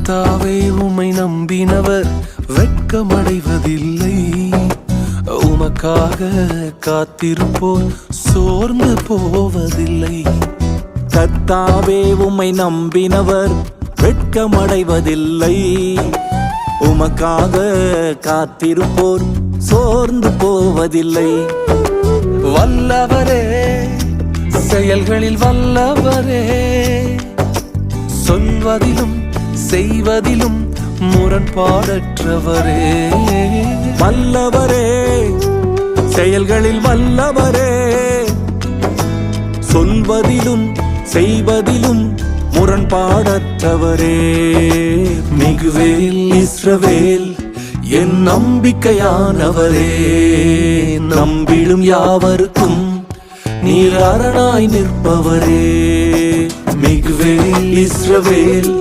கர்த்தாவே உம்மை நம்பினவர் வெட்கமடைவதில்லை. உமக்காக காத்திருப்போர் சோர்ந்து போவதில்லை. கர்த்தாவே உம்மை நம்பினவர் வெட்கமடைவதில்லை. உமக்காக காத்திருப்போர் சோர்ந்து போவதில்லை. வல்லவரே, செயல்களில் வல்லவரே, சொல்வதிலும் செய்வதிலும் முரண்பாடற்றவரே. வல்லவரே, செயல்களில் வல்லவரே, சொல்வதிலும் செய்வதிலும் முரண்பாடற்றவரே. மிகுவேல் இஸ்ரவேல் என் நம்பிக்கையானவரே, நம்பிடும் யாவருக்கும் நீர் அரணாய் நிற்பவரே. மிகுவேல் இஸ்ரவேல்